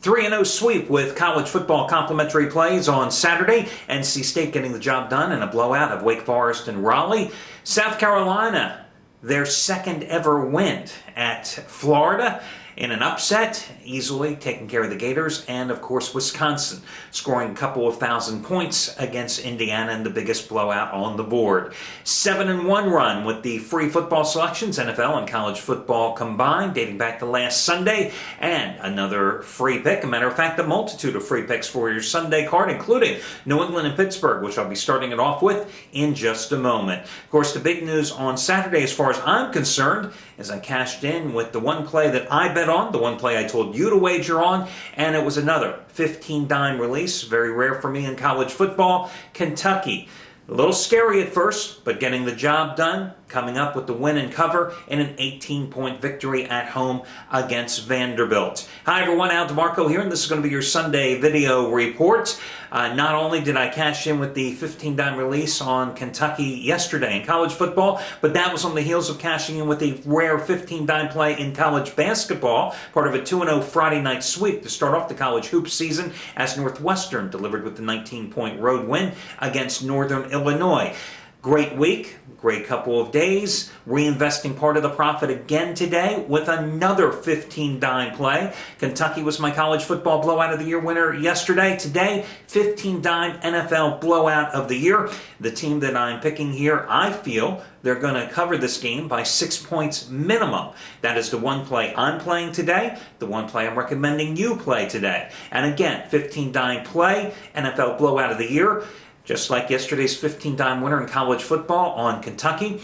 3-0 sweep with college football complimentary plays on Saturday. NC State getting the job done in a blowout of Wake Forest and Raleigh. South Carolina, their second ever win at Florida in an upset, easily taking care of the Gators. And of course Wisconsin scoring a couple of thousand points against Indiana in the biggest blowout on the board. 7-1 run with the free football selections, NFL and college football combined, dating back to last Sunday. And another free pick. A matter of fact, a multitude of free picks for your Sunday card, including New England and Pittsburgh, which I'll be starting it off with in just a moment. Of course, the big news on Saturday, as far as I'm concerned, is I cashed in with the one play that I bet on, the one play I told you to wager on, and it was another 15-dime release. Very rare for me in college football. Kentucky, a little scary at first, but getting the job done, coming up with the win and cover in an 18-point victory at home against Vanderbilt. Hi everyone, Al DeMarco here, and this is going to be your Sunday video report. Not only did I cash in with the 15-dime release on Kentucky yesterday in college football, but that was on the heels of cashing in with a rare 15-dime play in college basketball, part of a 2-0 Friday night sweep to start off the college hoops season, as Northwestern delivered with the 19-point road win against Northern Illinois. Great week, great couple of days, reinvesting part of the profit again today with another 15-dime play. Kentucky was my college football blowout of the year winner yesterday. Today, 15-dime NFL blowout of the year. The team that I'm picking here, I feel they're going to cover this game by 6 points minimum. That is the one play I'm playing today, the one play I'm recommending you play today. And again, 15-dime play, NFL blowout of the year. Just like yesterday's 15-dime winner in college football on Kentucky.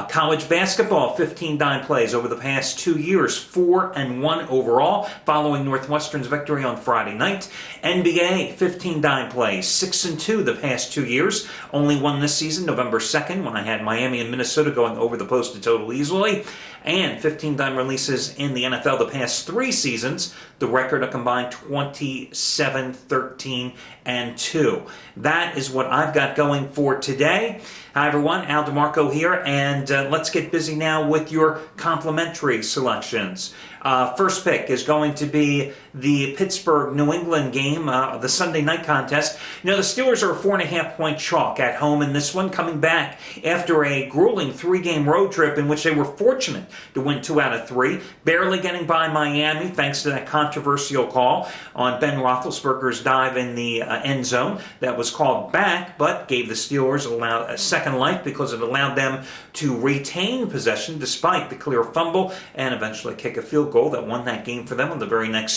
College basketball, 15-dime plays over the past 2 years, 4-1 overall, following Northwestern's victory on Friday night. NBA, 15-dime plays, 6-2 the past 2 years. Only one this season, November 2nd, when I had Miami and Minnesota going over the posted total easily. And 15-dime releases in the NFL the past 3 seasons. The record a combined 27, 13, and 2. That is what I've got going for today. Hi everyone, Al DeMarco here, and let's get busy now with your complimentary selections. First pick is going to be the Pittsburgh-New England game, the Sunday night contest. You know, the Steelers are a 4.5-point chalk at home in this one, coming back after a grueling 3-game road trip in which they were fortunate to win 2 out of 3, barely getting by Miami thanks to that controversial call on Ben Roethlisberger's dive in the end zone that was called back, but gave the Steelers a second life because it allowed them to retain possession despite the clear fumble and eventually kick a field goal that won that game for them on the very next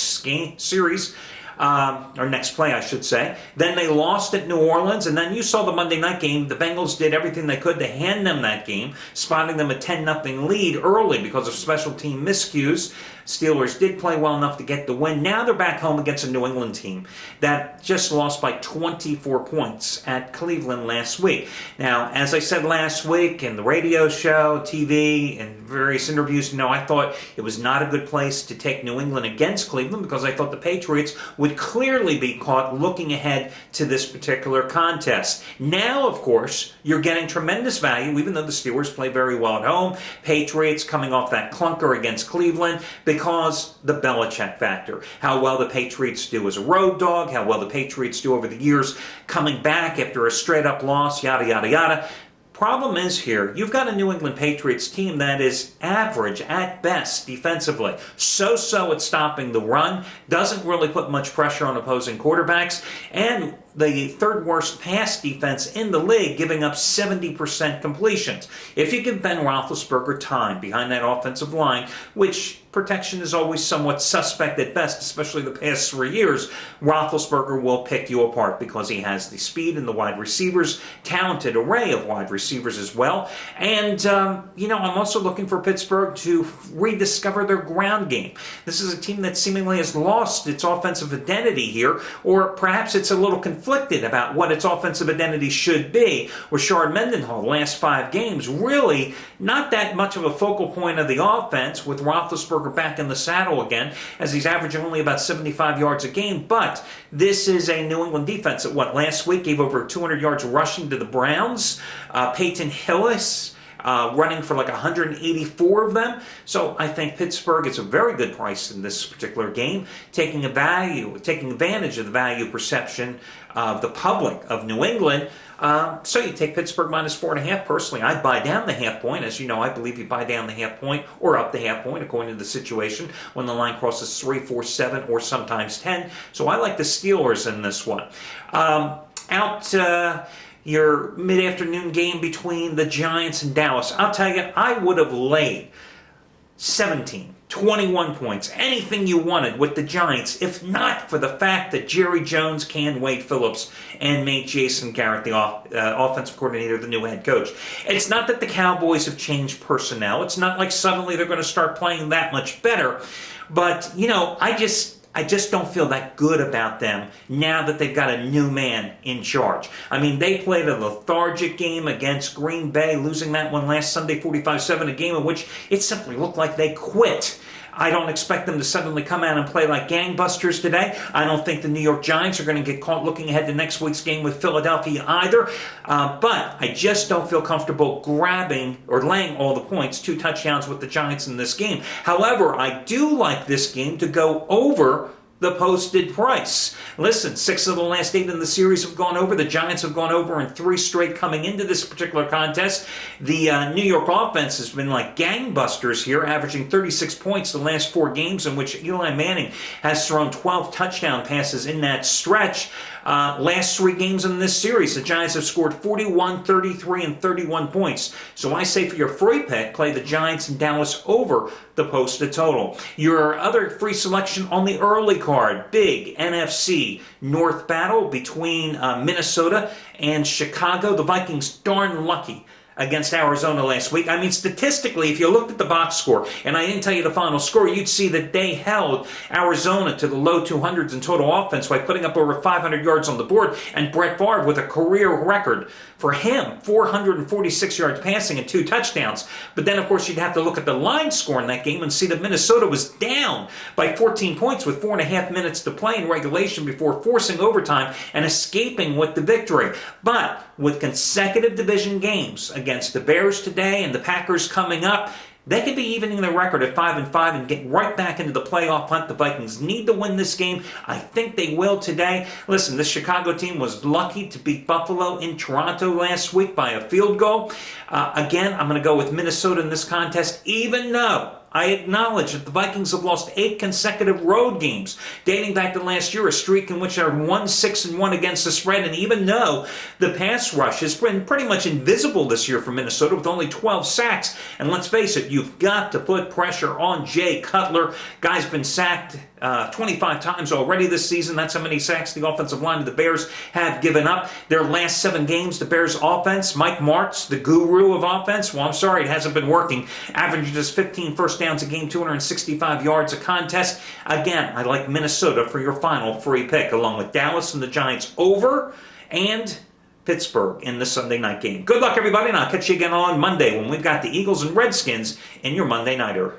series. Or next play, I should say. Then they lost at New Orleans, and then you saw the Monday night game. The Bengals did everything they could to hand them that game, spotting them a 10-0 lead early because of special team miscues. Steelers did play well enough to get the win. Now they're back home against a New England team that just lost by 24 points at Cleveland last week. Now, as I said last week in the radio show, TV, and various interviews, I thought it was not a good place to take New England against Cleveland because I thought the Patriots would clearly be caught looking ahead to this particular contest. Now, of course, you're getting tremendous value, even though the Steelers play very well at home. Patriots coming off that clunker against Cleveland, because the Belichick factor. How well the Patriots do as a road dog, how well the Patriots do over the years coming back after a straight-up loss, yada, yada, yada. Problem is here, you've got a New England Patriots team that is average at best defensively. So-so at stopping the run, doesn't really put much pressure on opposing quarterbacks, and the third worst pass defense in the league, giving up 70% completions. If you give Ben Roethlisberger time behind that offensive line, which protection is always somewhat suspect at best, especially the past 3 years, Roethlisberger will pick you apart because he has the speed and the wide receivers, talented array of wide receivers as well. And, I'm also looking for Pittsburgh to rediscover their ground game. This is a team that seemingly has lost its offensive identity here, or perhaps it's a little conflicted about what its offensive identity should be. Rashard Mendenhall, the last 5 games, really not that much of a focal point of the offense, with Roethlisberger back in the saddle again, as he's averaging only about 75 yards a game. But this is a New England defense that, last week gave over 200 yards rushing to the Browns. Peyton Hillis running for like 184 of them. So I think Pittsburgh is a very good price in this particular game, taking advantage of the value perception of the public of New England. So you take Pittsburgh minus 4.5. Personally, I'd buy down the half point. As you know, I believe you buy down the half point or up the half point according to the situation when the line crosses 3, 4, 7, or sometimes 10. So I like the Steelers in this one. Your mid-afternoon game between the Giants and Dallas. I'll tell you, I would have laid 17, 21 points, anything you wanted with the Giants, if not for the fact that Jerry Jones canned Wade Phillips and made Jason Garrett the offensive coordinator, the new head coach. It's not that the Cowboys have changed personnel. It's not like suddenly they're going to start playing that much better. But, I just don't feel that good about them now that they've got a new man in charge. I mean, they played a lethargic game against Green Bay, losing that one last Sunday 45-7, a game in which it simply looked like they quit. I don't expect them to suddenly come out and play like gangbusters today. I don't think the New York Giants are going to get caught looking ahead to next week's game with Philadelphia either. But I just don't feel comfortable grabbing or laying all the points, 2 touchdowns with the Giants in this game. However, I do like this game to go over the posted price. Listen, 6 of the last 8 in the series have gone over. The Giants have gone over in 3 straight coming into this particular contest. The New York offense has been like gangbusters here, averaging 36 points the last 4 games, in which Eli Manning has thrown 12 touchdown passes in that stretch. Last 3 games in this series, the Giants have scored 41, 33, and 31 points. So I say for your free pick, play the Giants and Dallas over the posted total. Your other free selection on the early card, big NFC North battle between Minnesota and Chicago. The Vikings darn lucky against Arizona last week. I mean, statistically, if you looked at the box score, and I didn't tell you the final score, you'd see that they held Arizona to the low 200s in total offense by putting up over 500 yards on the board, and Brett Favre with a career record for him, 446 yards passing and 2 touchdowns. But then, of course, you'd have to look at the line score in that game and see that Minnesota was down by 14 points with 4.5 minutes to play in regulation before forcing overtime and escaping with the victory. But with consecutive division games against the Bears today and the Packers coming up, they could be evening their record at 5-5 and get right back into the playoff hunt. The Vikings need to win this game. I think they will today. Listen, this Chicago team was lucky to beat Buffalo in Toronto last week by a field goal. Again, I'm going to go with Minnesota in this contest, even though I acknowledge that the Vikings have lost 8 consecutive road games, dating back to last year, a streak in which they're 1-6-1 against the spread. And even though the pass rush has been pretty much invisible this year for Minnesota with only 12 sacks, and let's face it, you've got to put pressure on Jay Cutler. Guy's been sacked 25 times already this season. That's how many sacks the offensive line of the Bears have given up. Their last 7 games, the Bears offense, Mike Martz, the guru of offense, well, I'm sorry, it hasn't been working. Averaging just 15 first downs a game, 265 yards a contest. Again, I like Minnesota for your final free pick, along with Dallas and the Giants over, and Pittsburgh in the Sunday night game. Good luck, everybody, and I'll catch you again on Monday when we've got the Eagles and Redskins in your Monday Nighter.